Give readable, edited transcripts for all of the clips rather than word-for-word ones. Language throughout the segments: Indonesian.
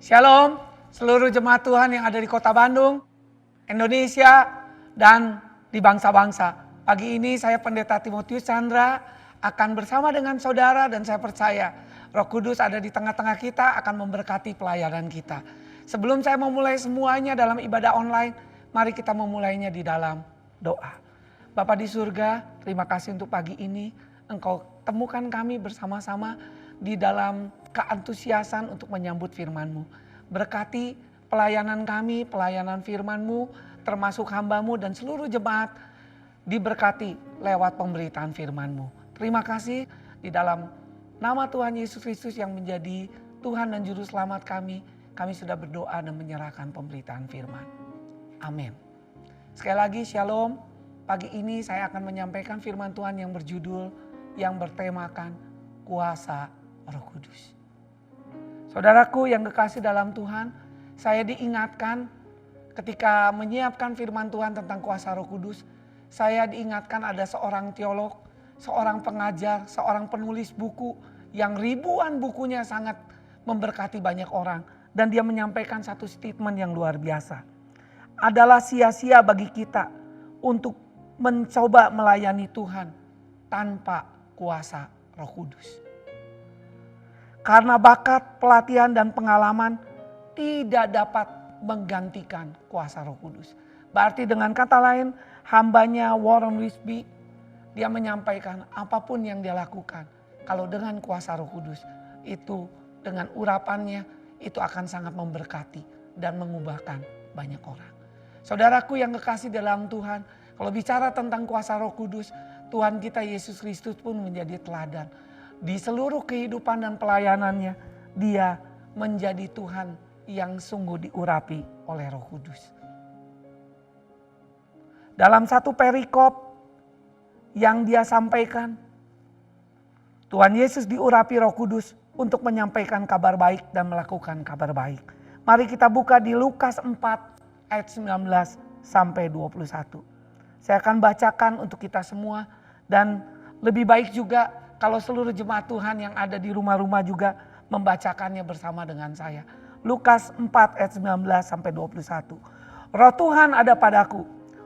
Shalom, seluruh jemaat Tuhan yang ada di Kota Bandung, Indonesia, dan di bangsa-bangsa. Pagi ini saya Pendeta Timotius Chandra akan bersama dengan saudara dan saya percaya Roh Kudus ada di tengah-tengah kita akan memberkati pelayanan kita. Sebelum saya memulai semuanya dalam ibadah online, mari kita memulainya di dalam doa. Bapa di surga, terima kasih untuk pagi ini. Engkau temukan kami bersama-sama di dalam keantusiasan untuk menyambut firman-Mu. Berkati pelayanan kami, pelayanan firman-Mu, termasuk hamba-Mu dan seluruh jemaat diberkati lewat pemberitaan firman-Mu. Terima kasih di dalam nama Tuhan Yesus Kristus yang menjadi Tuhan dan Juru Selamat kami sudah berdoa dan menyerahkan pemberitaan firman. Amin. Sekali lagi shalom, pagi ini saya akan menyampaikan firman Tuhan yang berjudul, yang bertemakan kuasa Roh Kudus. Saudaraku yang kekasih dalam Tuhan, saya diingatkan ketika menyiapkan firman Tuhan tentang kuasa Roh Kudus, saya diingatkan ada seorang teolog, seorang pengajar, seorang penulis buku yang ribuan bukunya sangat memberkati banyak orang. Dan dia menyampaikan satu statement yang luar biasa. Adalah sia-sia bagi kita untuk mencoba melayani Tuhan tanpa kuasa Roh Kudus. Karena bakat, pelatihan, dan pengalaman tidak dapat menggantikan kuasa Roh Kudus. Berarti dengan kata lain, hambanya Warren Wiersbe, dia menyampaikan apapun yang dia lakukan, kalau dengan kuasa Roh Kudus, itu dengan urapannya, itu akan sangat memberkati dan mengubahkan banyak orang. Saudaraku yang kekasih dalam Tuhan, kalau bicara tentang kuasa Roh Kudus, Tuhan kita Yesus Kristus pun menjadi teladan. Di seluruh kehidupan dan pelayanannya, dia menjadi Tuhan yang sungguh diurapi oleh Roh Kudus. Dalam satu perikop yang dia sampaikan, Tuhan Yesus diurapi Roh Kudus untuk menyampaikan kabar baik dan melakukan kabar baik. Mari kita buka di Lukas 4 ayat 19 sampai 21. Saya akan bacakan untuk kita semua dan lebih baik juga kalau seluruh jemaat Tuhan yang ada di rumah-rumah juga membacakannya bersama dengan saya. Lukas 4 ayat 19 sampai 21. Roh Tuhan ada padaku,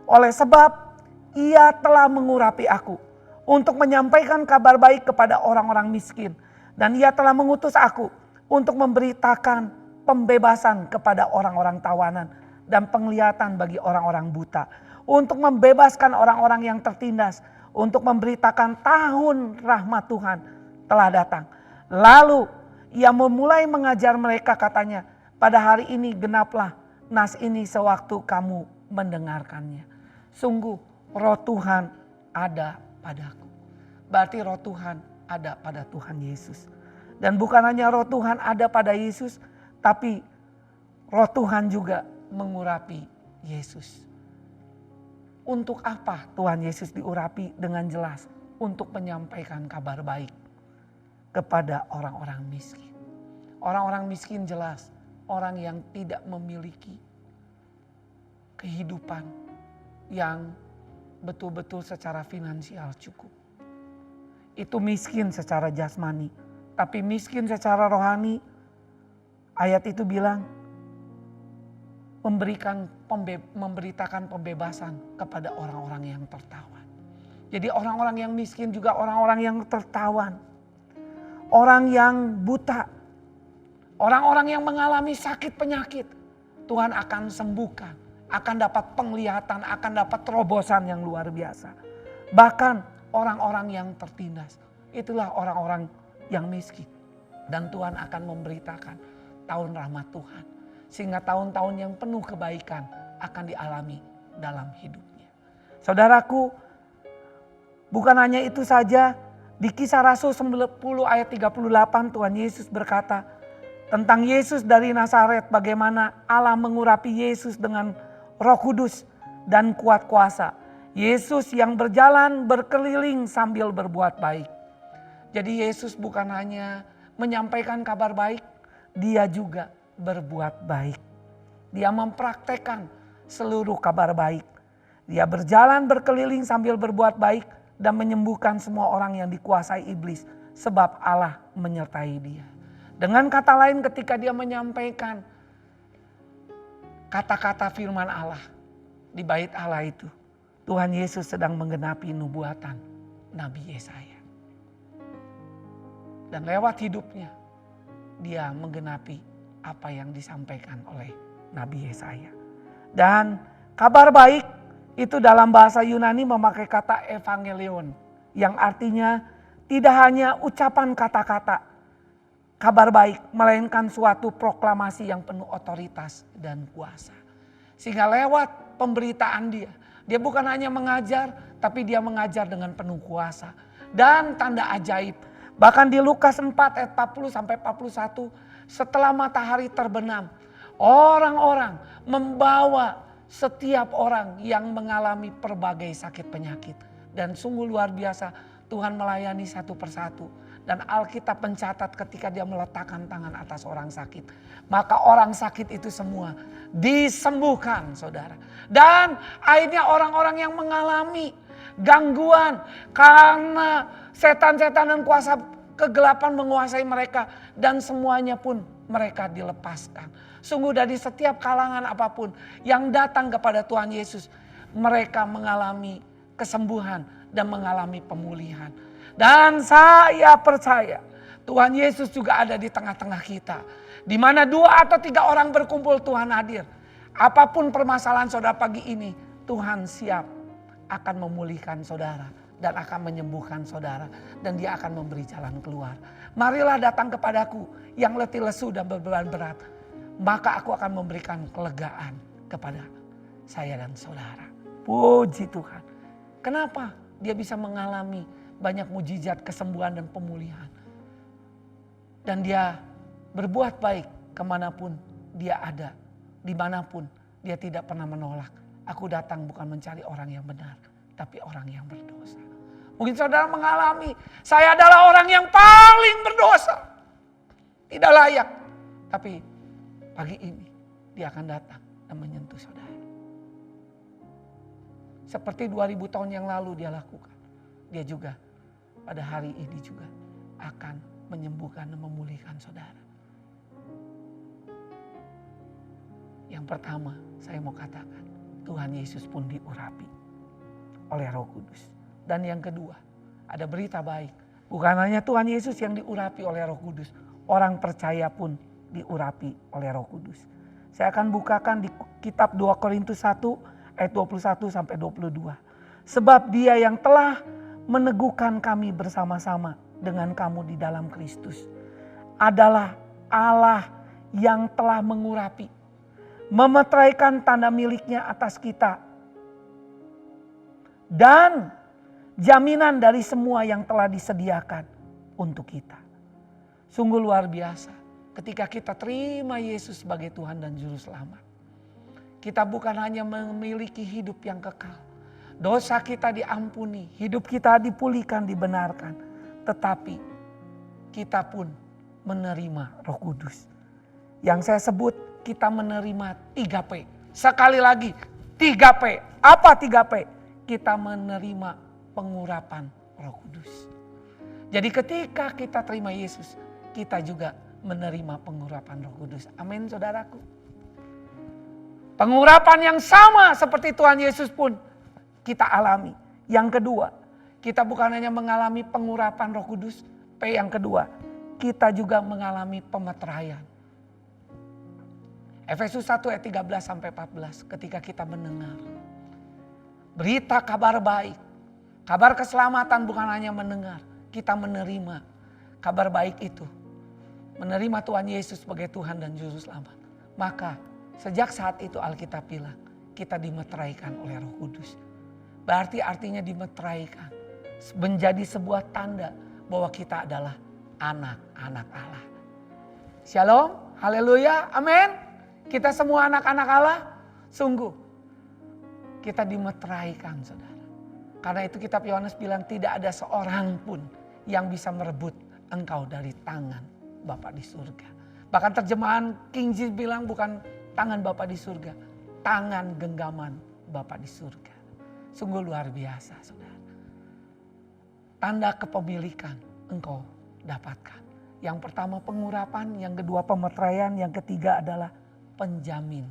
oleh sebab Ia telah mengurapi aku untuk menyampaikan kabar baik kepada orang-orang miskin. Dan Ia telah mengutus aku untuk memberitakan pembebasan kepada orang-orang tawanan dan penglihatan bagi orang-orang buta. Untuk membebaskan orang-orang yang tertindas. Untuk memberitakan tahun rahmat Tuhan telah datang. Lalu Ia memulai mengajar mereka, katanya, pada hari ini genaplah nas ini sewaktu kamu mendengarkannya. Sungguh Roh Tuhan ada padaku. Berarti Roh Tuhan ada pada Tuhan Yesus. Dan bukan hanya Roh Tuhan ada pada Yesus, tapi Roh Tuhan juga mengurapi Yesus. Untuk apa Tuhan Yesus diurapi? Dengan jelas untuk menyampaikan kabar baik kepada orang-orang miskin. Orang-orang miskin jelas orang yang tidak memiliki kehidupan yang betul-betul secara finansial cukup. Itu miskin secara jasmani, tapi miskin secara rohani. Ayat itu bilang memberitakan pembebasan kepada orang-orang yang tertawan. Jadi orang-orang yang miskin juga orang-orang yang tertawan. Orang yang buta, orang-orang yang mengalami sakit penyakit, Tuhan akan sembuhkan, akan dapat penglihatan, akan dapat terobosan yang luar biasa. Bahkan orang-orang yang tertindas, itulah orang-orang yang miskin. Dan Tuhan akan memberitakan tahun rahmat Tuhan. Sehingga tahun-tahun yang penuh kebaikan akan dialami dalam hidupnya. Saudaraku, bukan hanya itu saja. Di Kisah Rasul 10 ayat 38 Tuhan Yesus berkata tentang Yesus dari Nazaret, bagaimana Allah mengurapi Yesus dengan Roh Kudus dan kuat kuasa. Yesus yang berjalan berkeliling sambil berbuat baik. Jadi Yesus bukan hanya menyampaikan kabar baik, dia juga berbuat baik. Dia mempraktekkan seluruh kabar baik. Dia berjalan berkeliling sambil berbuat baik dan menyembuhkan semua orang yang dikuasai iblis, sebab Allah menyertai dia. Dengan kata lain ketika dia menyampaikan kata-kata firman Allah di bait Allah itu, Tuhan Yesus sedang menggenapi nubuatan Nabi Yesaya. Dan lewat hidupnya dia menggenapi apa yang disampaikan oleh Nabi Yesaya. Dan kabar baik itu dalam bahasa Yunani memakai kata evangelion, yang artinya tidak hanya ucapan kata-kata kabar baik, melainkan suatu proklamasi yang penuh otoritas dan kuasa. Sehingga lewat pemberitaan dia bukan hanya mengajar, tapi dia mengajar dengan penuh kuasa dan tanda ajaib. Bahkan di Lukas 4 ayat 40 sampai 41, setelah matahari terbenam, orang-orang membawa setiap orang yang mengalami berbagai sakit penyakit. Dan sungguh luar biasa, Tuhan melayani satu persatu. Dan Alkitab mencatat ketika dia meletakkan tangan atas orang sakit, maka orang sakit itu semua disembuhkan, saudara. Dan akhirnya orang-orang yang mengalami gangguan karena setan-setan dan kuasa kegelapan menguasai mereka, dan semuanya pun mereka dilepaskan. Sungguh dari setiap kalangan apapun yang datang kepada Tuhan Yesus, mereka mengalami kesembuhan dan mengalami pemulihan. Dan saya percaya Tuhan Yesus juga ada di tengah-tengah kita. Di mana 2 atau 3 orang berkumpul, Tuhan hadir. Apapun permasalahan saudara pagi ini, Tuhan siap akan memulihkan saudara dan akan menyembuhkan saudara. Dan dia akan memberi jalan keluar. Marilah datang kepadaku yang letih lesu dan berbeban berat. Maka aku akan memberikan kelegaan kepada saya dan saudara. Puji Tuhan. Kenapa dia bisa mengalami banyak mujizat, kesembuhan dan pemulihan. Dan dia berbuat baik kemanapun dia ada. Dimanapun dia tidak pernah menolak. Aku datang bukan mencari orang yang benar, tapi orang yang berdosa. Mungkin saudara mengalami, saya adalah orang yang paling berdosa. Tidak layak. Tapi pagi ini dia akan datang dan menyentuh saudara. Seperti 2000 tahun yang lalu dia lakukan. Dia juga pada hari ini juga akan menyembuhkan dan memulihkan saudara. Yang pertama saya mau katakan, Tuhan Yesus pun diurapi oleh Roh Kudus. Dan yang kedua, ada berita baik. Bukan hanya Tuhan Yesus yang diurapi oleh Roh Kudus, orang percaya pun diurapi oleh Roh Kudus. Saya akan bukakan di kitab 2 Korintus 1 ayat 21 sampai 22. Sebab dia yang telah meneguhkan kami bersama-sama dengan kamu di dalam Kristus adalah Allah yang telah mengurapi, memeteraikan tanda miliknya atas kita, dan jaminan dari semua yang telah disediakan untuk kita. Sungguh luar biasa ketika kita terima Yesus sebagai Tuhan dan Juru Selamat. Kita bukan hanya memiliki hidup yang kekal, dosa kita diampuni, hidup kita dipulihkan, dibenarkan. Tetapi kita pun menerima Roh Kudus. Yang saya sebut kita menerima 3P. Sekali lagi 3P. Apa 3P? Kita menerima pengurapan Roh Kudus. Jadi ketika kita terima Yesus, kita juga menerima pengurapan Roh Kudus. Amin saudaraku. Pengurapan yang sama seperti Tuhan Yesus pun kita alami. Yang kedua, kita bukan hanya mengalami pengurapan Roh Kudus. P yang kedua, kita juga mengalami pemeteraian. Efesus 1 ayat 13 sampai 14, ketika kita mendengar berita kabar baik, kabar keselamatan, bukan hanya mendengar, kita menerima kabar baik itu. Menerima Tuhan Yesus sebagai Tuhan dan Juru Selamat. Maka sejak saat itu Alkitab bilang kita dimeteraikan oleh Roh Kudus. Berarti artinya dimeteraikan menjadi sebuah tanda bahwa kita adalah anak-anak Allah. Shalom, haleluya, amin. Kita semua anak-anak Allah, sungguh kita dimeteraikan saudara. Karena itu kitab Yohanes bilang tidak ada seorang pun yang bisa merebut engkau dari tangan Bapa di surga. Bahkan terjemahan King James bilang bukan tangan Bapa di surga, tangan genggaman Bapa di surga. Sungguh luar biasa saudara. Tanda kepemilikan engkau dapatkan. Yang pertama pengurapan, yang kedua pemeteraian, yang ketiga adalah penjamin.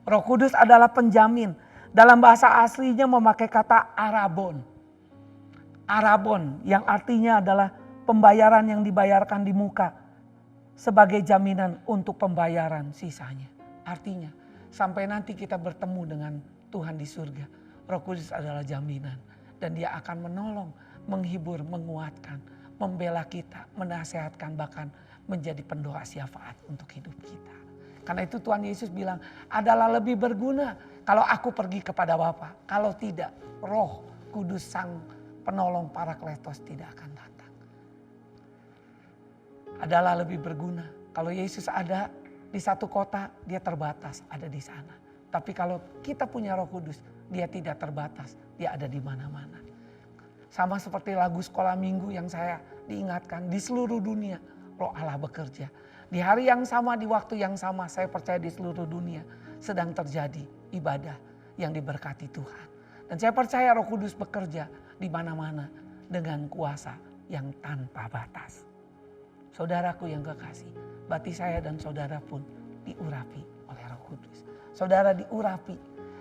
Roh Kudus adalah penjamin. Dalam bahasa aslinya memakai kata arabon. Arabon yang artinya adalah pembayaran yang dibayarkan di muka sebagai jaminan untuk pembayaran sisanya. Artinya sampai nanti kita bertemu dengan Tuhan di surga, Roh Kudus adalah jaminan. Dan dia akan menolong, menghibur, menguatkan, membela kita, menasehatkan, bahkan menjadi pendoa syafaat untuk hidup kita. Karena itu Tuhan Yesus bilang, adalah lebih berguna kalau aku pergi kepada Bapa. Kalau tidak, Roh Kudus Sang Penolong Parakletos tidak akan datang. Adalah lebih berguna. Kalau Yesus ada di satu kota, dia terbatas, ada di sana. Tapi kalau kita punya Roh Kudus, dia tidak terbatas, dia ada di mana-mana. Sama seperti lagu sekolah minggu yang saya diingatkan, di seluruh dunia Roh Allah bekerja. Di hari yang sama, di waktu yang sama, saya percaya di seluruh dunia sedang terjadi ibadah yang diberkati Tuhan. Dan saya percaya Roh Kudus bekerja di mana-mana dengan kuasa yang tanpa batas. Saudaraku yang kekasih, bati saya dan saudara pun diurapi oleh Roh Kudus. Saudara diurapi,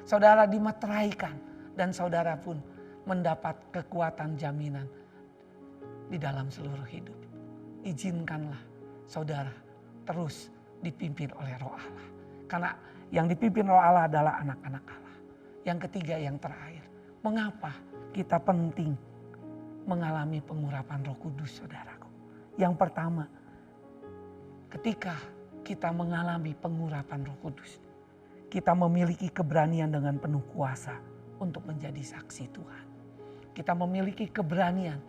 saudara dimeteraikan, dan saudara pun mendapat kekuatan jaminan di dalam seluruh hidup. Izinkanlah saudara terus dipimpin oleh Roh Allah. Karena yang dipimpin Roh Allah adalah anak-anak Allah. Yang ketiga, yang terakhir, mengapa kita penting mengalami pengurapan Roh Kudus, saudaraku? Yang pertama, ketika kita mengalami pengurapan Roh Kudus, kita memiliki keberanian dengan penuh kuasa untuk menjadi saksi Tuhan. Kita memiliki keberanian,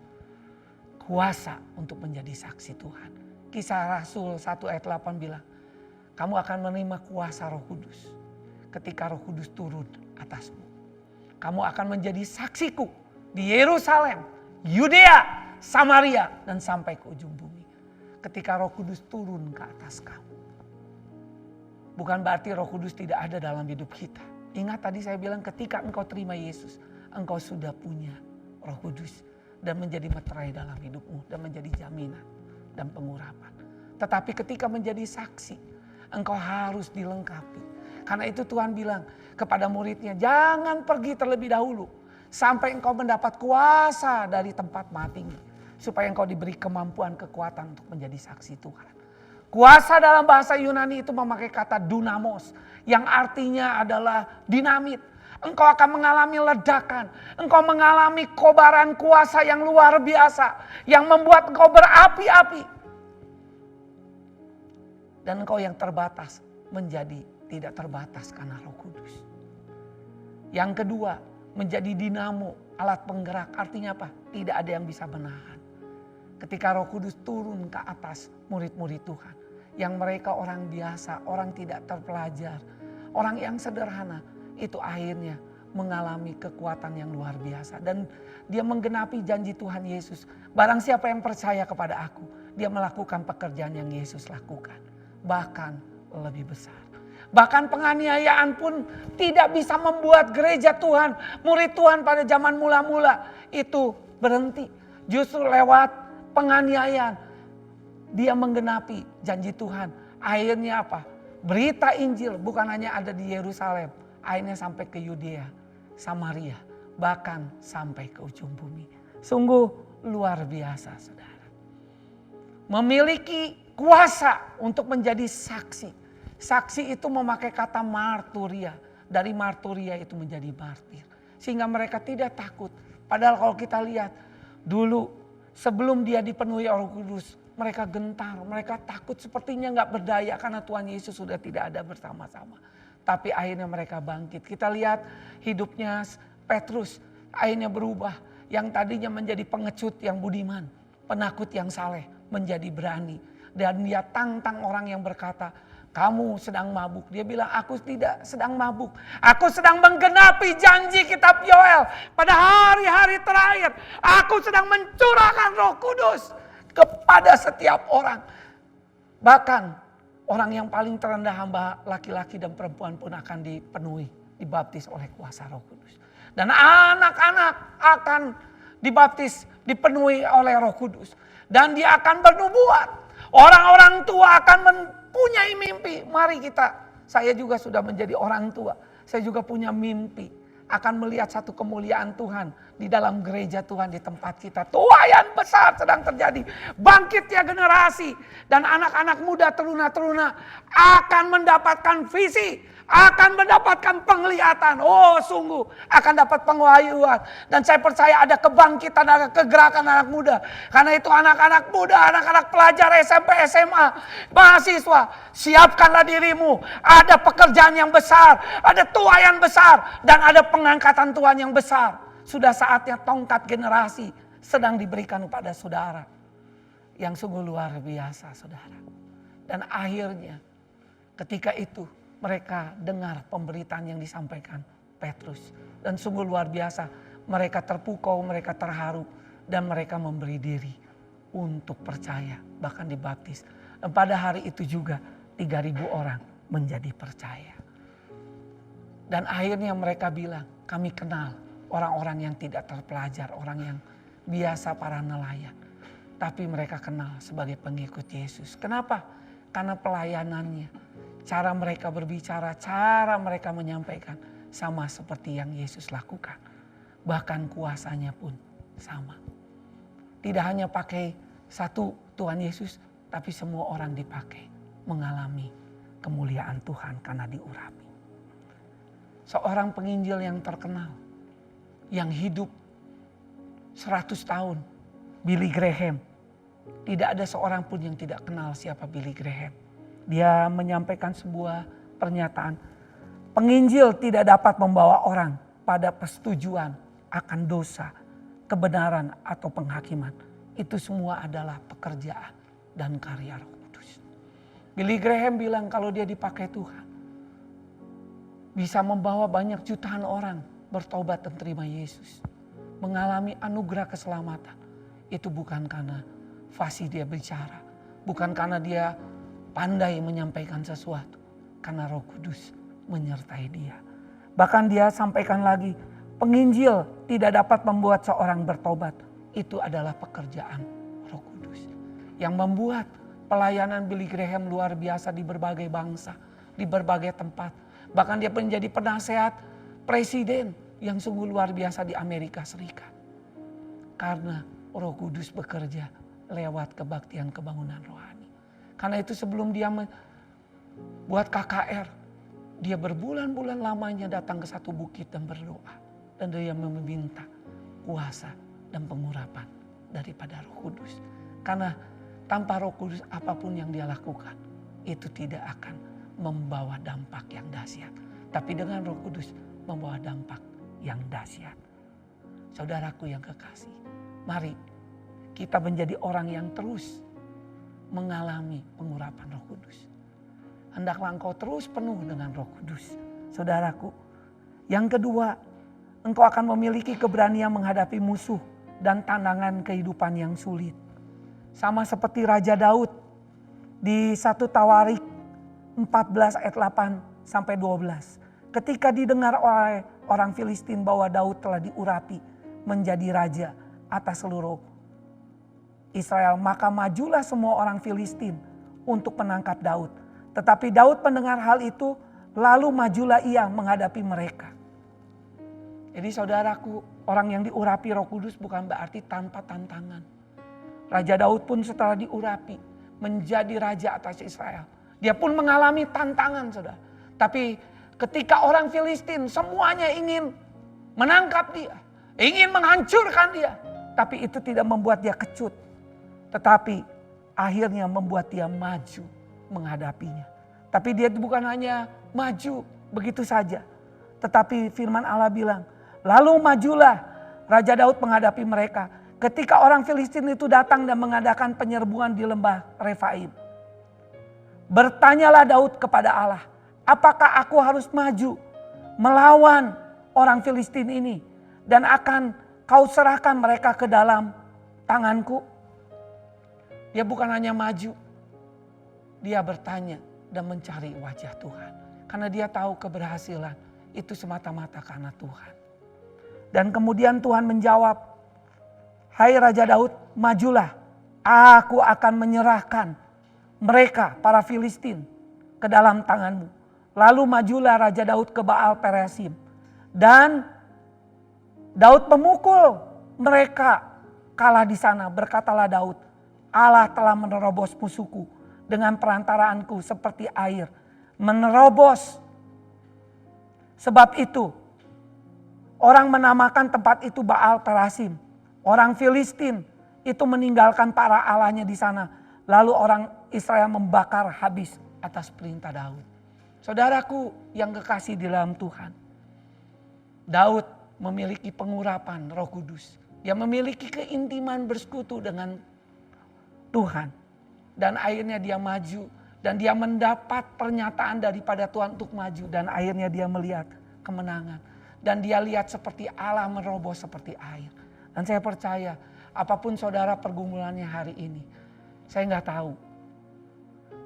kuasa untuk menjadi saksi Tuhan. Kisah Rasul 1 ayat 8 bilang, kamu akan menerima kuasa Roh Kudus ketika Roh Kudus turun atasmu. Kamu akan menjadi saksiku di Yerusalem, Yudea, Samaria, dan sampai ke ujung bumi. Ketika Roh Kudus turun ke atas kamu. Bukan berarti Roh Kudus tidak ada dalam hidup kita. Ingat tadi saya bilang ketika engkau terima Yesus, engkau sudah punya Roh Kudus dan menjadi meterai dalam hidupmu dan menjadi jaminan dan pengurapan. Tetapi ketika menjadi saksi, engkau harus dilengkapi. Karena itu Tuhan bilang kepada muridnya, jangan pergi terlebih dahulu sampai engkau mendapat kuasa dari tempat matimu, supaya engkau diberi kemampuan, kekuatan untuk menjadi saksi Tuhan. Kuasa dalam bahasa Yunani itu memakai kata dunamos, yang artinya adalah dinamit. Engkau akan mengalami ledakan, engkau mengalami kobaran kuasa yang luar biasa, yang membuat engkau berapi-api. Dan engkau yang terbatas menjadi tidak terbatas karena Roh Kudus. Yang kedua, menjadi dinamo, alat penggerak. Artinya apa? Tidak ada yang bisa menahan. Ketika Roh Kudus turun ke atas murid-murid Tuhan, yang mereka orang biasa, orang tidak terpelajar, orang yang sederhana, itu akhirnya mengalami kekuatan yang luar biasa. Dan dia menggenapi janji Tuhan Yesus. Barang siapa yang percaya kepada aku, dia melakukan pekerjaan yang Yesus lakukan. Bahkan lebih besar. Bahkan penganiayaan pun tidak bisa membuat gereja Tuhan, murid Tuhan pada zaman mula-mula itu berhenti. Justru lewat penganiayaan dia menggenapi janji Tuhan. Akhirnya apa? Berita Injil bukan hanya ada di Yerusalem, akhirnya sampai ke Yudea, Samaria, bahkan sampai ke ujung bumi. Sungguh luar biasa, saudara. Memiliki kuasa untuk menjadi saksi. Saksi itu memakai kata marturia. Dari marturia itu menjadi martir. Sehingga mereka tidak takut. Padahal kalau kita lihat dulu sebelum dia dipenuhi Roh Kudus, mereka gentar, mereka takut, sepertinya gak berdaya karena Tuhan Yesus sudah tidak ada bersama-sama. Tapi akhirnya mereka bangkit. Kita lihat hidupnya Petrus akhirnya berubah. Yang tadinya menjadi pengecut yang budiman, penakut yang saleh, menjadi berani. Dan dia tantang orang yang berkata, kamu sedang mabuk. Dia bilang, aku tidak sedang mabuk. Aku sedang menggenapi janji kitab Yoel. Pada hari-hari terakhir, aku sedang mencurahkan Roh Kudus kepada setiap orang. Bahkan orang yang paling terendah, hamba laki-laki dan perempuan pun akan dipenuhi, dibaptis oleh kuasa Roh Kudus. Dan anak-anak akan dibaptis, dipenuhi oleh Roh Kudus. Dan dia akan bernubuat. Orang-orang tua akan mempunyai mimpi. Mari saya juga sudah menjadi orang tua. Saya juga punya mimpi. Akan melihat satu kemuliaan Tuhan di dalam gereja Tuhan di tempat kita. Tuaian besar sedang terjadi. Bangkitnya generasi. Dan anak-anak muda, teruna-teruna akan mendapatkan visi. Akan mendapatkan penglihatan. Oh sungguh akan dapat pengahyuan. Dan saya percaya ada kebangkitan, ada kegerakan anak muda. Karena itu anak-anak muda, anak-anak pelajar SMP, SMA, mahasiswa. Siapkanlah dirimu. Ada pekerjaan yang besar. Ada tuaian besar. Dan ada pengangkatan Tuhan yang besar. Sudah saatnya tongkat generasi sedang diberikan kepada saudara. Yang sungguh luar biasa saudara. Dan akhirnya ketika itu mereka dengar pemberitaan yang disampaikan Petrus. Dan sungguh luar biasa. Mereka terpukau, mereka terharu. Dan mereka memberi diri untuk percaya. Bahkan dibaptis. Dan pada hari itu juga 3.000 orang menjadi percaya. Dan akhirnya mereka bilang, kami kenal orang-orang yang tidak terpelajar. Orang yang biasa, para nelayan. Tapi mereka kenal sebagai pengikut Yesus. Kenapa? Karena pelayanannya. Cara mereka berbicara, cara mereka menyampaikan sama seperti yang Yesus lakukan. Bahkan kuasanya pun sama. Tidak hanya pakai satu Tuhan Yesus, tapi semua orang dipakai mengalami kemuliaan Tuhan karena diurapi. Seorang penginjil yang terkenal, yang hidup 100 tahun, Billy Graham. Tidak ada seorang pun yang tidak kenal siapa Billy Graham. Dia menyampaikan sebuah pernyataan. Penginjil tidak dapat membawa orang pada persetujuan akan dosa, kebenaran atau penghakiman. Itu semua adalah pekerjaan dan karya Roh Kudus. Billy Graham bilang kalau dia dipakai Tuhan, bisa membawa banyak jutaan orang bertobat dan terima Yesus. Mengalami anugerah keselamatan. Itu bukan karena fasih dia bicara. Bukan karena dia pandai menyampaikan sesuatu. Karena Roh Kudus menyertai dia. Bahkan dia sampaikan lagi, penginjil tidak dapat membuat seorang bertobat. Itu adalah pekerjaan Roh Kudus. Yang membuat pelayanan Billy Graham luar biasa di berbagai bangsa. Di berbagai tempat. Bahkan dia menjadi penasehat presiden yang sungguh luar biasa di Amerika Serikat. Karena Roh Kudus bekerja lewat kebaktian kebangunan rohani. Karena itu sebelum dia buat KKR, dia berbulan-bulan lamanya datang ke satu bukit dan berdoa. Dan dia meminta kuasa dan pengurapan daripada Roh Kudus. Karena tanpa Roh Kudus apapun yang dia lakukan, itu tidak akan membawa dampak yang dahsyat. Tapi dengan Roh Kudus membawa dampak yang dahsyat. Saudaraku yang kekasih, mari kita menjadi orang yang terus mengalami pengurapan Roh Kudus. Hendaklah engkau terus penuh dengan Roh Kudus. Saudaraku, yang kedua, engkau akan memiliki keberanian menghadapi musuh dan tantangan kehidupan yang sulit. Sama seperti Raja Daud di 1 Tawarik 14 ayat 8 sampai 12. Ketika didengar oleh orang Filistin bahwa Daud telah diurapi menjadi raja atas seluruh Israel, maka majulah semua orang Filistin untuk menangkap Daud. Tetapi Daud mendengar hal itu, lalu majulah ia menghadapi mereka. Jadi saudaraku, orang yang diurapi Roh Kudus bukan berarti tanpa tantangan. Raja Daud pun setelah diurapi menjadi raja atas Israel. Dia pun mengalami tantangan, saudara. Tapi ketika orang Filistin semuanya ingin menangkap dia, ingin menghancurkan dia. Tapi itu tidak membuat dia kecut. Tetapi akhirnya membuat dia maju menghadapinya. Tapi dia bukan hanya maju begitu saja. Tetapi firman Allah bilang, lalu majulah Raja Daud menghadapi mereka. Ketika orang Filistin itu datang dan mengadakan penyerbuan di lembah Refaim. Bertanyalah Daud kepada Allah, apakah aku harus maju melawan orang Filistin ini dan akan kau serahkan mereka ke dalam tanganku? Dia bukan hanya maju, dia bertanya dan mencari wajah Tuhan. Karena dia tahu keberhasilan itu semata-mata karena Tuhan. Dan kemudian Tuhan menjawab, hai Raja Daud, majulah, aku akan menyerahkan mereka, para Filistin, ke dalam tanganmu. Lalu majulah Raja Daud ke Baal Perazim. Dan Daud memukul mereka kalah di sana. Berkatalah Daud, Allah telah menerobos musuhku dengan perantaraanku seperti air. Menerobos. Sebab itu orang menamakan tempat itu Baal Perazim. Orang Filistin itu meninggalkan para allahnya di sana. Lalu orang Israel membakar habis atas perintah Daud. Saudaraku yang kekasih di dalam Tuhan. Daud memiliki pengurapan Roh Kudus. Dia memiliki keintiman bersekutu dengan Tuhan. Dan akhirnya dia maju. Dan dia mendapat pernyataan daripada Tuhan untuk maju. Dan akhirnya dia melihat kemenangan. Dan dia lihat seperti Allah menerobos seperti air. Dan saya percaya apapun saudara pergumulannya hari ini. Saya nggak tahu.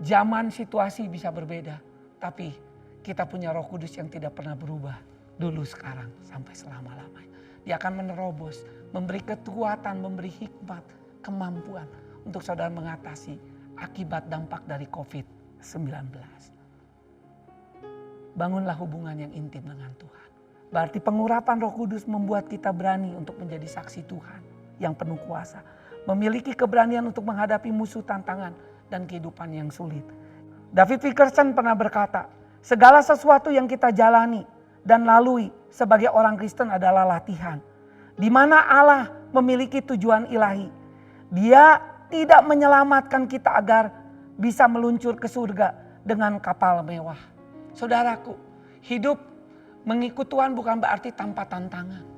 Zaman situasi bisa berbeda. Tapi kita punya Roh Kudus yang tidak pernah berubah. Dulu, sekarang, sampai selama-lamanya. Dia akan menerobos, memberi kekuatan, memberi hikmat, kemampuan untuk saudara mengatasi akibat dampak dari COVID-19. Bangunlah hubungan yang intim dengan Tuhan. Berarti pengurapan Roh Kudus membuat kita berani untuk menjadi saksi Tuhan yang penuh kuasa. Memiliki keberanian untuk menghadapi musuh, tantangan, dan kehidupan yang sulit. David Wilkerson pernah berkata, segala sesuatu yang kita jalani dan lalui sebagai orang Kristen adalah latihan. Di mana Allah memiliki tujuan ilahi. Dia tidak menyelamatkan kita agar bisa meluncur ke surga dengan kapal mewah. Saudaraku, hidup mengikut Tuhan bukan berarti tanpa tantangan.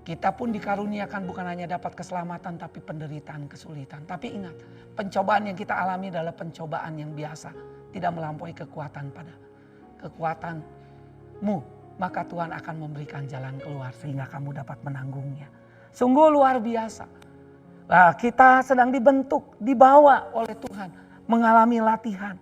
Kita pun dikaruniakan bukan hanya dapat keselamatan tapi penderitaan, kesulitan. Tapi ingat, pencobaan yang kita alami adalah pencobaan yang biasa. Tidak melampaui kekuatan pada kekuatanmu. Maka Tuhan akan memberikan jalan keluar sehingga kamu dapat menanggungnya. Sungguh luar biasa. Nah, kita sedang dibentuk, dibawa oleh Tuhan. Mengalami latihan.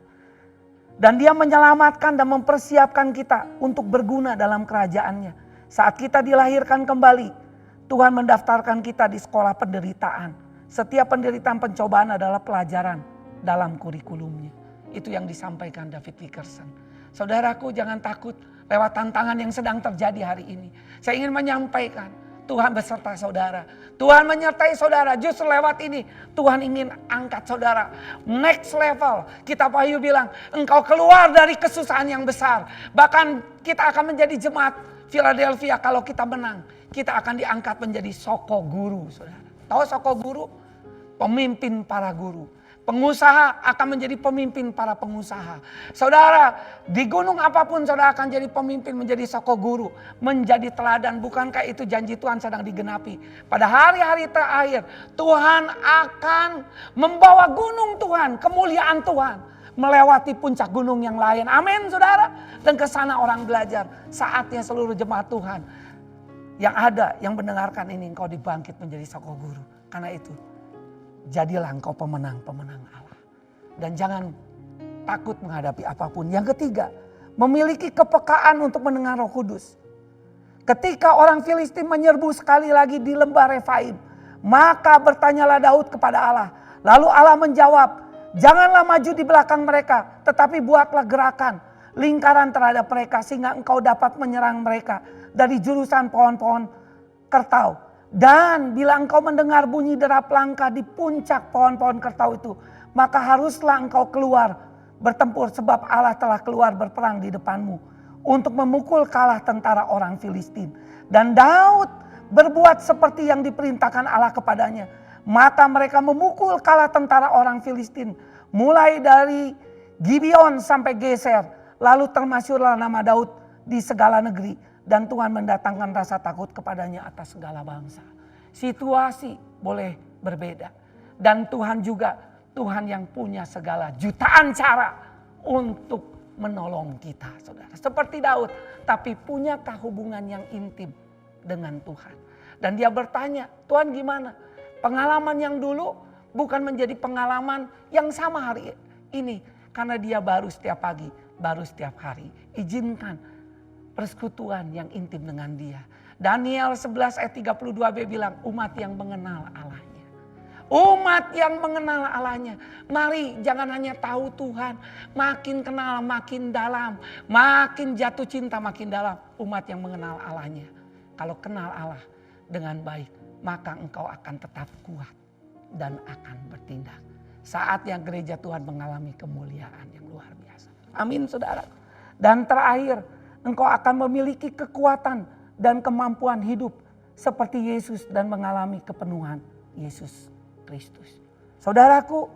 Dan dia menyelamatkan dan mempersiapkan kita untuk berguna dalam kerajaannya. Saat kita dilahirkan kembali, Tuhan mendaftarkan kita di sekolah penderitaan. Setiap penderitaan pencobaan adalah pelajaran dalam kurikulumnya. Itu yang disampaikan David Wilkerson. Saudaraku, jangan takut lewat tantangan yang sedang terjadi hari ini. Saya ingin menyampaikan, Tuhan beserta saudara. Tuhan menyertai saudara. Justru lewat ini Tuhan ingin angkat saudara. Next level. Kita Wahyu bilang, engkau keluar dari kesusahan yang besar. Bahkan kita akan menjadi jemaat Philadelphia kalau kita menang. Kita akan diangkat menjadi soko guru, saudara. Tahu soko guru? Pemimpin para guru. Pengusaha akan menjadi pemimpin para pengusaha. Saudara, di gunung apapun saudara akan jadi pemimpin, menjadi soko guru. Menjadi teladan. Bukankah itu janji Tuhan sedang digenapi? Pada hari-hari terakhir, Tuhan akan membawa gunung Tuhan, kemuliaan Tuhan. Melewati puncak gunung yang lain. Amin, saudara. Dan ke sana orang belajar. Saatnya seluruh jemaat Tuhan yang ada, yang mendengarkan ini, engkau dibangkit menjadi soko guru. Karena itu, jadilah engkau pemenang-pemenang Allah. Dan jangan takut menghadapi apapun. Yang ketiga, memiliki kepekaan untuk mendengar Roh Kudus. Ketika orang Filistin menyerbu sekali lagi di lembah Refaim, maka bertanyalah Daud kepada Allah. Lalu Allah menjawab, janganlah maju di belakang mereka, tetapi buatlah gerakan, lingkaran terhadap mereka, sehingga engkau dapat menyerang mereka dari jurusan pohon-pohon kertau. Dan bila engkau mendengar bunyi derap langkah di puncak pohon-pohon kertau itu, maka haruslah engkau keluar bertempur, sebab Allah telah keluar berperang di depanmu untuk memukul kalah tentara orang Filistin. Dan Daud berbuat seperti yang diperintahkan Allah kepadanya. Maka mereka memukul kalah tentara orang Filistin, mulai dari Gibeon sampai Geser. Lalu termasyurlah nama Daud di segala negeri. Dan Tuhan mendatangkan rasa takut kepadanya atas segala bangsa. Situasi boleh berbeda. Dan Tuhan juga Tuhan yang punya segala jutaan cara untuk menolong kita, saudara. Seperti Daud, tapi punyakah hubungan yang intim dengan Tuhan? Dan dia bertanya, Tuhan gimana? Pengalaman yang dulu bukan menjadi pengalaman yang sama hari ini. Karena dia baru setiap pagi, baru setiap hari. Izinkan persekutuan yang intim dengan dia. Daniel 11 ayat 32b bilang, umat yang mengenal Allahnya. Umat yang mengenal Allahnya. Mari jangan hanya tahu Tuhan. Makin kenal makin dalam. Makin jatuh cinta makin dalam. Umat yang mengenal Allahnya. Kalau kenal Allah dengan baik, maka engkau akan tetap kuat dan akan bertindak. Saatnya gereja Tuhan mengalami kemuliaan yang luar biasa. Amin saudara. Dan terakhir, engkau akan memiliki kekuatan dan kemampuan hidup seperti Yesus dan mengalami kepenuhan Yesus Kristus. Saudaraku,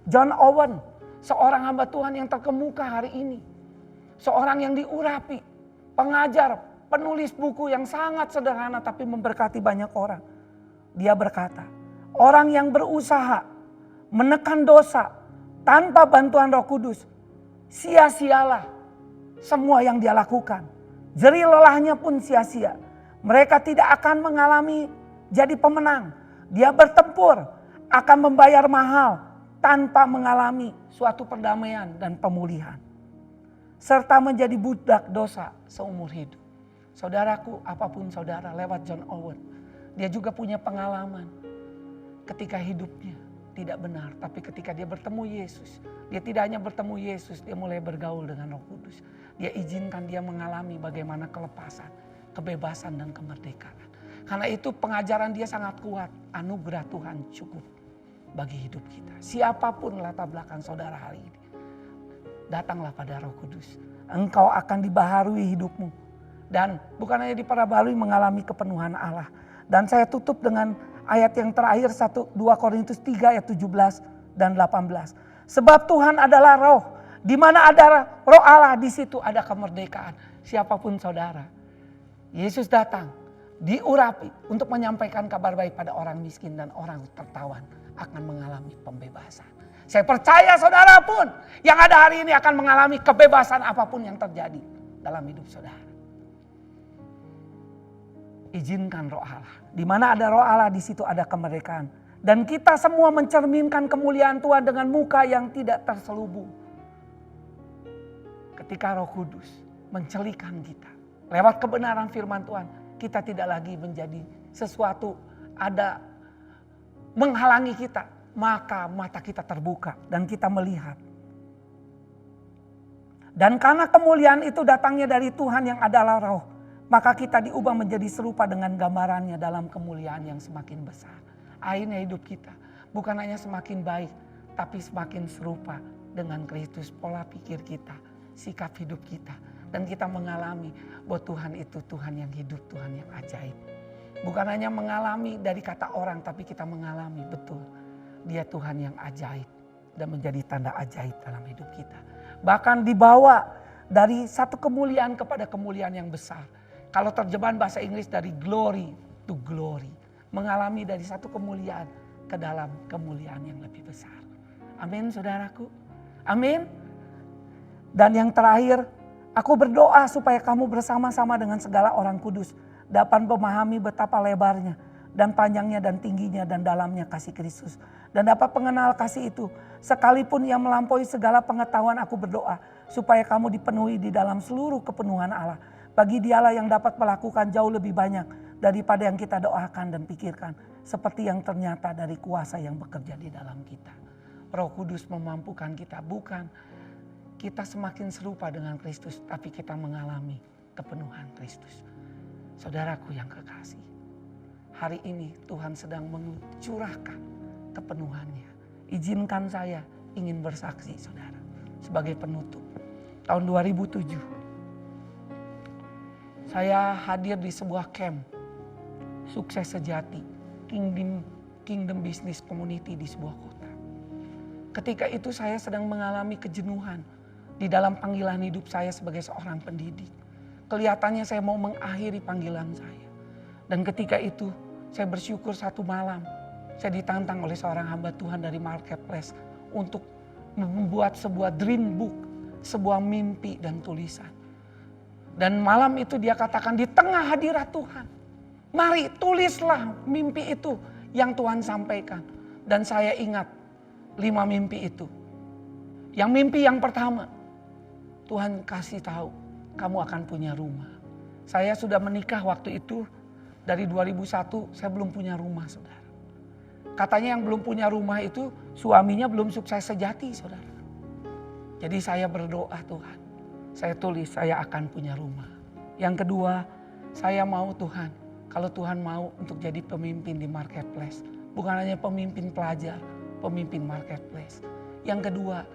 John Owen, seorang hamba Tuhan yang terkemuka hari ini. Seorang yang diurapi, pengajar, penulis buku yang sangat sederhana tapi memberkati banyak orang. Dia berkata, orang yang berusaha menekan dosa tanpa bantuan Roh Kudus, sia-sialah semua yang dia lakukan. Jerih lelahnya pun sia-sia. Mereka tidak akan mengalami jadi pemenang. Dia bertempur, akan membayar mahal tanpa mengalami suatu perdamaian dan pemulihan. Serta menjadi budak dosa seumur hidup. Saudaraku, apapun saudara lewat John Owen, dia juga punya pengalaman ketika hidupnya tidak benar. Tapi ketika dia bertemu Yesus, dia tidak hanya bertemu Yesus, dia mulai bergaul dengan Roh Kudus. Dia izinkan dia mengalami bagaimana kelepasan, kebebasan dan kemerdekaan. Karena itu pengajaran dia sangat kuat. Anugerah Tuhan cukup bagi hidup kita. Siapapun latar belakang saudara hari ini, datanglah pada Roh Kudus. Engkau akan dibaharui hidupmu. Dan bukan hanya diperbaharui, mengalami kepenuhan Allah. Dan saya tutup dengan ayat yang terakhir 2 Korintus 3 ayat 17 dan 18. Sebab Tuhan adalah roh. Di mana ada roh Allah, di situ ada kemerdekaan. Siapapun saudara. Yesus datang, diurapi untuk menyampaikan kabar baik pada orang miskin dan orang tertawan akan mengalami pembebasan. Saya percaya saudara pun yang ada hari ini akan mengalami kebebasan apapun yang terjadi dalam hidup saudara. Izinkan roh Allah. Di mana ada roh Allah, di situ ada kemerdekaan. Dan kita semua mencerminkan kemuliaan Tuhan dengan muka yang tidak terselubung. Ketika Roh Kudus mencelikan kita lewat kebenaran firman Tuhan, kita tidak lagi menjadi sesuatu ada menghalangi kita. Maka mata kita terbuka dan kita melihat. Dan karena kemuliaan itu datangnya dari Tuhan yang adalah roh, maka kita diubah menjadi serupa dengan gambarannya dalam kemuliaan yang semakin besar. Akhirnya hidup kita bukan hanya semakin baik, tapi semakin serupa dengan Kristus. Pola pikir kita, sikap hidup kita. Dan kita mengalami bahwa Tuhan itu Tuhan yang hidup, Tuhan yang ajaib. Bukan hanya mengalami dari kata orang, tapi kita mengalami betul. Dia Tuhan yang ajaib dan menjadi tanda ajaib dalam hidup kita. Bahkan dibawa dari satu kemuliaan kepada kemuliaan yang besar. Kalau terjemahan bahasa Inggris dari glory to glory. Mengalami dari satu kemuliaan ke dalam kemuliaan yang lebih besar. Amin saudaraku. Amin. Dan yang terakhir, aku berdoa supaya kamu bersama-sama dengan segala orang kudus dapat memahami betapa lebarnya dan panjangnya dan tingginya dan dalamnya kasih Kristus. Dan dapat mengenal kasih itu. Sekalipun yang melampaui segala pengetahuan, aku berdoa supaya kamu dipenuhi di dalam seluruh kepenuhan Allah. Bagi Dialah yang dapat melakukan jauh lebih banyak daripada yang kita doakan dan pikirkan. Seperti yang ternyata dari kuasa yang bekerja di dalam kita. Roh Kudus memampukan kita, bukan kita semakin serupa dengan Kristus, tapi kita mengalami kepenuhan Kristus. Saudaraku yang kekasih, hari ini Tuhan sedang mencurahkan kepenuhannya. Izinkan saya ingin bersaksi saudara. Sebagai penutup. Tahun 2007. Saya hadir di sebuah camp. Sukses Sejati. Kingdom Business Community di sebuah kota. Ketika itu saya sedang mengalami kejenuhan. Di dalam panggilan hidup saya sebagai seorang pendidik. Kelihatannya saya mau mengakhiri panggilan saya. Dan ketika itu saya bersyukur satu malam. Saya ditantang oleh seorang hamba Tuhan dari marketplace untuk membuat sebuah dream book, sebuah mimpi dan tulisan. Dan malam itu dia katakan di tengah hadirat Tuhan, mari tulislah mimpi itu yang Tuhan sampaikan. Dan saya ingat 5 mimpi itu. Yang mimpi yang pertama, Tuhan kasih tahu kamu akan punya rumah. Saya sudah menikah waktu itu, dari 2001 saya belum punya rumah saudara. Katanya yang belum punya rumah itu suaminya belum sukses sejati, saudara. Jadi saya berdoa, Tuhan, saya tulis saya akan punya rumah. Yang kedua, saya mau Tuhan, kalau Tuhan mau untuk jadi pemimpin di marketplace. Bukan hanya pemimpin pelajar, pemimpin marketplace. Yang kedua,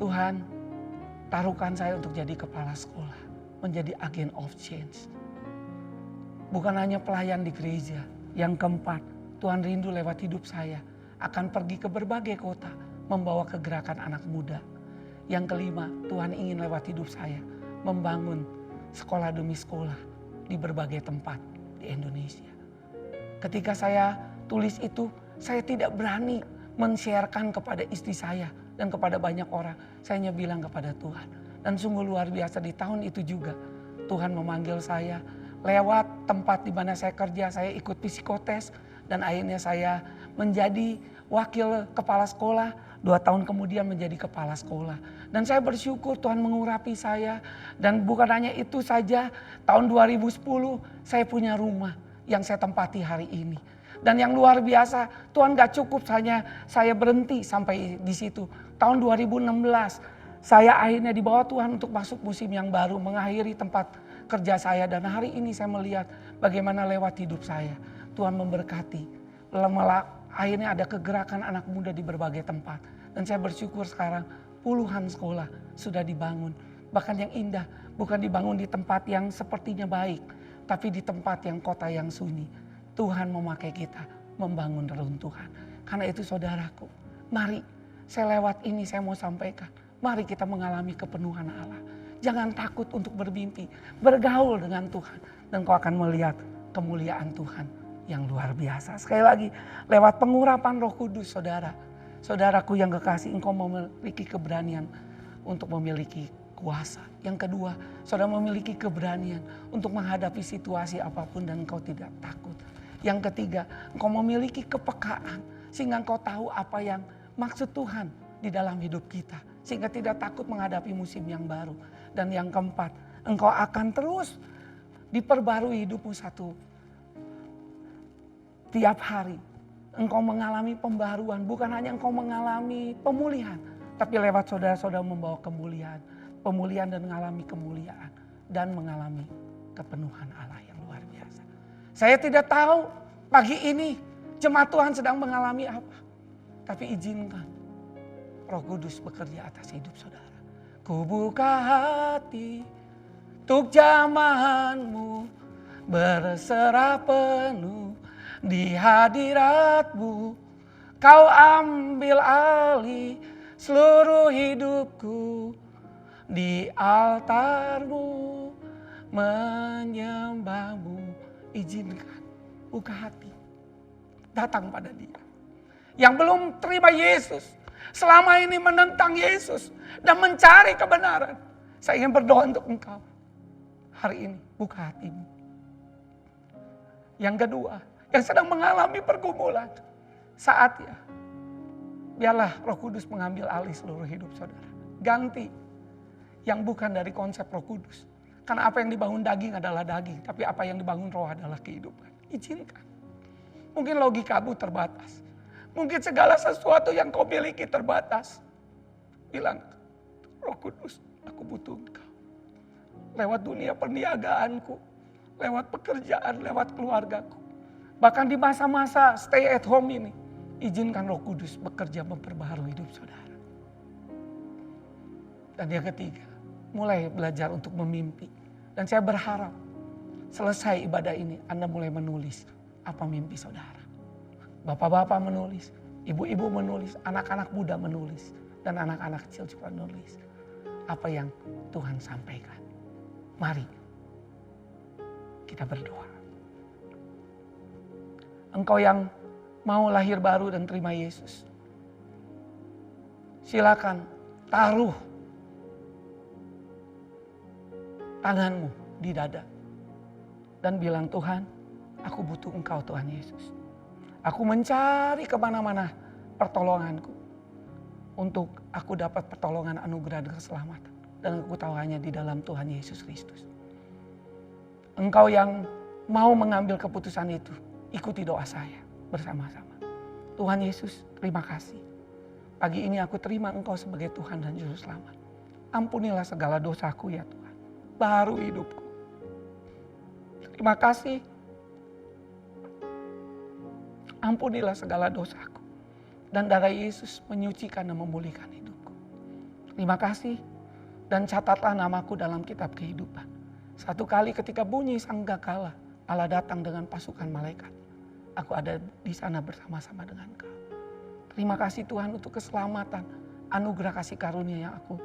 Tuhan taruhkan saya untuk jadi kepala sekolah, menjadi agen of change. Bukan hanya pelayan di gereja. Yang keempat, Tuhan rindu lewat hidup saya akan pergi ke berbagai kota, membawa kegerakan anak muda. Yang kelima, Tuhan ingin lewat hidup saya membangun sekolah demi sekolah di berbagai tempat di Indonesia. Ketika saya tulis itu, saya tidak berani men-sharekan kepada istri saya dan kepada banyak orang. Saya hanya bilang kepada Tuhan. Dan sungguh luar biasa di tahun itu juga Tuhan memanggil saya lewat tempat di mana saya kerja. Saya ikut psikotes dan akhirnya saya menjadi wakil kepala sekolah. 2 tahun kemudian menjadi kepala sekolah. Dan saya bersyukur Tuhan mengurapi saya. Dan bukan hanya itu saja, tahun 2010 saya punya rumah yang saya tempati hari ini. Dan yang luar biasa, Tuhan gak cukup hanya saya berhenti sampai di situ. Tahun 2016 saya akhirnya dibawa Tuhan untuk masuk musim yang baru, mengakhiri tempat kerja saya. Dan hari ini saya melihat bagaimana lewat hidup saya Tuhan memberkati. Akhirnya ada kegerakan anak muda di berbagai tempat. Dan saya bersyukur sekarang puluhan sekolah sudah dibangun. Bahkan yang indah, bukan dibangun di tempat yang sepertinya baik, tapi di tempat yang kota yang sunyi. Tuhan memakai kita membangun reruntuhan. Karena itu saudaraku, mari saya lewat ini saya mau sampaikan. Mari kita mengalami kepenuhan Allah. Jangan takut untuk bermimpi, bergaul dengan Tuhan. Dan kau akan melihat kemuliaan Tuhan yang luar biasa. Sekali lagi, lewat pengurapan Roh Kudus, saudara. Saudaraku yang kekasih, engkau memiliki keberanian untuk memiliki kuasa. Yang kedua, saudara memiliki keberanian untuk menghadapi situasi apapun dan engkau tidak takut. Yang ketiga, engkau memiliki kepekaan sehingga engkau tahu apa yang maksud Tuhan di dalam hidup kita. Sehingga tidak takut menghadapi musim yang baru. Dan yang keempat, engkau akan terus diperbarui hidupmu tiap hari. Engkau mengalami pembaruan, bukan hanya engkau mengalami pemulihan, tapi lewat saudara-saudara membawa kemuliaan, pemulihan dan mengalami kemuliaan dan mengalami kepenuhan Allah yang luar biasa. Saya tidak tahu pagi ini jemaat Tuhan sedang mengalami apa, tapi izinkan Roh Kudus bekerja atas hidup saudara. Ku buka hati untuk jamahanmu, berserah penuh di hadiratmu. Kau ambil alih seluruh hidupku, di altarmu menyembahmu. Izinkan, buka hati, datang pada Dia. Yang belum terima Yesus, selama ini menentang Yesus dan mencari kebenaran, saya ingin berdoa untuk engkau. Hari ini buka hatimu. Yang kedua, yang sedang mengalami pergumulan, saatnya biarlah Roh Kudus mengambil alih seluruh hidup saudara. Ganti yang bukan dari konsep Roh Kudus. Karena apa yang dibangun daging adalah daging, tapi apa yang dibangun roh adalah kehidupan. Izinkan. Mungkin logikamu terbatas. Mungkin segala sesuatu yang kau miliki terbatas. Bilang, Roh Kudus, aku butuh Engkau. Lewat dunia perniagaanku, lewat pekerjaan, lewat keluargaku. Bahkan di masa-masa stay at home ini, izinkan Roh Kudus bekerja memperbaharui hidup saudara. Dan yang ketiga, mulai belajar untuk memimpi. Dan saya berharap selesai ibadah ini Anda mulai menulis apa mimpi saudara. Bapak-bapak menulis, ibu-ibu menulis, anak-anak muda menulis, dan anak-anak kecil juga menulis apa yang Tuhan sampaikan. Mari kita berdoa. Engkau yang mau lahir baru dan terima Yesus, silakan taruh tanganmu di dada dan bilang, Tuhan, aku butuh Engkau Tuhan Yesus. Aku mencari kemana-mana pertolonganku untuk aku dapat pertolongan anugerah dan keselamatan. Dan aku tahu hanya di dalam Tuhan Yesus Kristus. Engkau yang mau mengambil keputusan itu, ikuti doa saya bersama-sama. Tuhan Yesus, terima kasih. Pagi ini aku terima Engkau sebagai Tuhan dan Juru Selamat. Ampunilah segala dosaku ya Tuhan. Baru hidupku. Terima kasih. Ampunilah segala dosaku. Dan darah Yesus menyucikan dan memulihkan hidupku. Terima kasih. Dan catatlah namaku dalam kitab kehidupan. Satu kali ketika bunyi sangkakala, Allah datang dengan pasukan malaikat. Aku ada di sana bersama-sama dengan Engkau. Terima kasih Tuhan untuk keselamatan, anugerah kasih karunia yang aku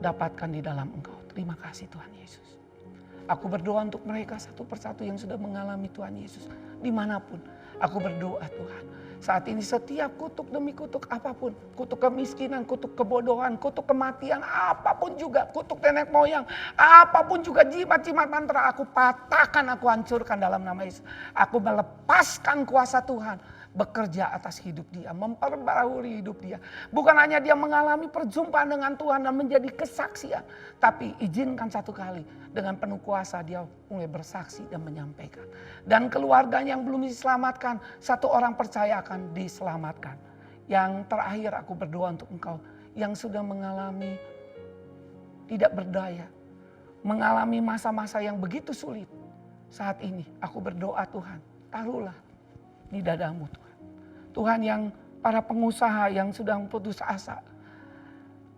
dapatkan di dalam Engkau. Terima kasih Tuhan Yesus. Aku berdoa untuk mereka satu persatu yang sudah mengalami Tuhan Yesus. Dimanapun aku berdoa Tuhan. Saat ini setiap kutuk demi kutuk apapun. Kutuk kemiskinan, kutuk kebodohan, kutuk kematian, apapun juga. Kutuk nenek moyang, apapun juga jimat-jimat mantra. Aku patahkan, aku hancurkan dalam nama Yesus. Aku melepaskan kuasa Tuhan bekerja atas hidup dia, memperbarui hidup dia. Bukan hanya dia mengalami perjumpaan dengan Tuhan dan menjadi kesaksian, tapi izinkan satu kali dengan penuh kuasa dia mulai bersaksi dan menyampaikan. Dan keluarganya yang belum diselamatkan, satu orang percaya akan diselamatkan. Yang terakhir aku berdoa untuk engkau yang sudah mengalami tidak berdaya, mengalami masa-masa yang begitu sulit. Saat ini aku berdoa Tuhan, taruhlah di dadamu Tuhan. Tuhan yang para pengusaha yang sedang putus asa.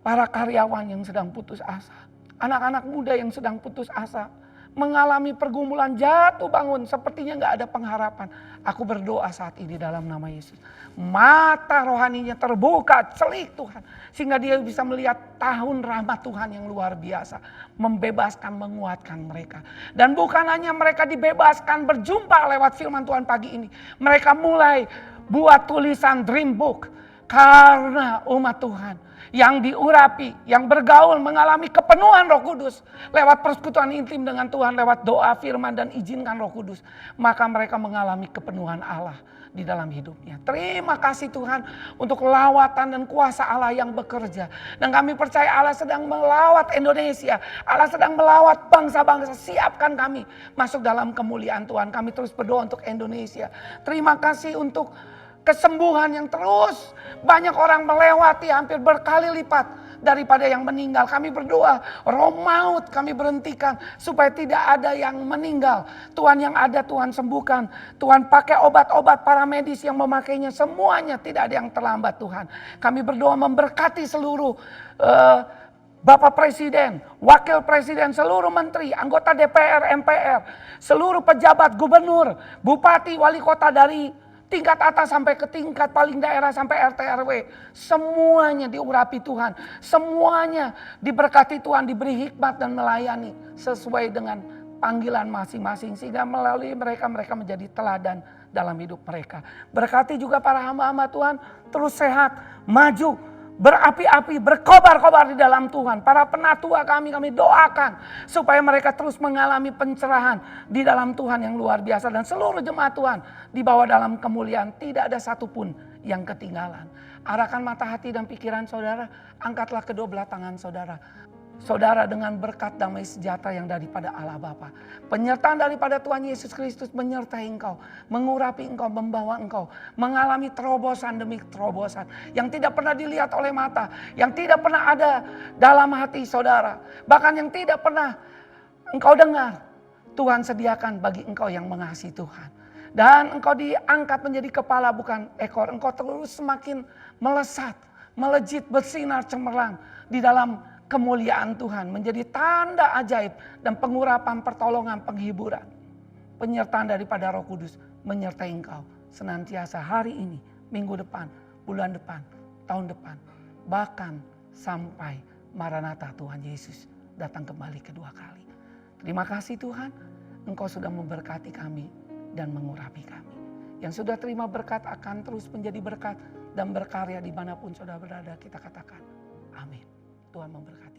Para karyawan yang sedang putus asa. Anak-anak muda yang sedang putus asa. Mengalami pergumulan jatuh bangun sepertinya gak ada pengharapan. Aku berdoa saat ini dalam nama Yesus. Mata rohaninya terbuka, celik Tuhan. Sehingga dia bisa melihat tahun rahmat Tuhan yang luar biasa. Membebaskan, menguatkan mereka. Dan bukan hanya mereka dibebaskan berjumpa lewat firman Tuhan pagi ini. Mereka mulai buat tulisan dream book. Karena umat Tuhan yang diurapi, yang bergaul, mengalami kepenuhan Roh Kudus. Lewat persekutuan intim dengan Tuhan, lewat doa firman dan izinkan Roh Kudus. Maka mereka mengalami kepenuhan Allah di dalam hidupnya. Terima kasih Tuhan untuk lawatan dan kuasa Allah yang bekerja. Dan kami percaya Allah sedang melawat Indonesia. Allah sedang melawat bangsa-bangsa. Siapkan kami masuk dalam kemuliaan Tuhan. Kami terus berdoa untuk Indonesia. Terima kasih untuk kesembuhan yang terus banyak orang melewati hampir berkali lipat daripada yang meninggal. Kami berdoa roh maut kami berhentikan supaya tidak ada yang meninggal. Tuhan yang ada Tuhan sembuhkan. Tuhan pakai obat-obat para medis yang memakainya semuanya tidak ada yang terlambat Tuhan. Kami berdoa memberkati seluruh Bapak Presiden, Wakil Presiden, seluruh menteri, anggota DPR, MPR, seluruh pejabat gubernur, bupati, wali kota dari tingkat atas sampai ke tingkat paling daerah sampai RT RW. Semuanya diurapi Tuhan. Semuanya diberkati Tuhan, diberi hikmat dan melayani sesuai dengan panggilan masing-masing. Sehingga melalui mereka menjadi teladan dalam hidup mereka. Berkati juga para hamba-hamba Tuhan terus sehat, maju, berapi-api, berkobar-kobar di dalam Tuhan. Para penatua kami doakan supaya mereka terus mengalami pencerahan di dalam Tuhan yang luar biasa. Dan seluruh jemaat Tuhan dibawa dalam kemuliaan. Tidak ada satupun yang ketinggalan. Arahkan mata hati dan pikiran saudara. Angkatlah kedua belah tangan saudara. Saudara dengan berkat damai sejahtera yang daripada Allah Bapa. Penyertaan daripada Tuhan Yesus Kristus menyertai engkau. Mengurapi engkau, membawa engkau. Mengalami terobosan demi terobosan. Yang tidak pernah dilihat oleh mata. Yang tidak pernah ada dalam hati saudara. Bahkan yang tidak pernah engkau dengar. Tuhan sediakan bagi engkau yang mengasihi Tuhan. Dan engkau diangkat menjadi kepala bukan ekor. Engkau terus semakin melesat, melejit, bersinar cemerlang di dalam kemuliaan Tuhan, menjadi tanda ajaib dan pengurapan, pertolongan, penghiburan. Penyertaan daripada Roh Kudus menyertai engkau senantiasa hari ini, minggu depan, bulan depan, tahun depan. Bahkan sampai Maranatha Tuhan Yesus datang kembali kedua kali. Terima kasih Tuhan, engkau sudah memberkati kami dan mengurapi kami. Yang sudah terima berkat akan terus menjadi berkat dan berkarya dimanapun saudara berada. Kita katakan amin. Tuhan memberkati.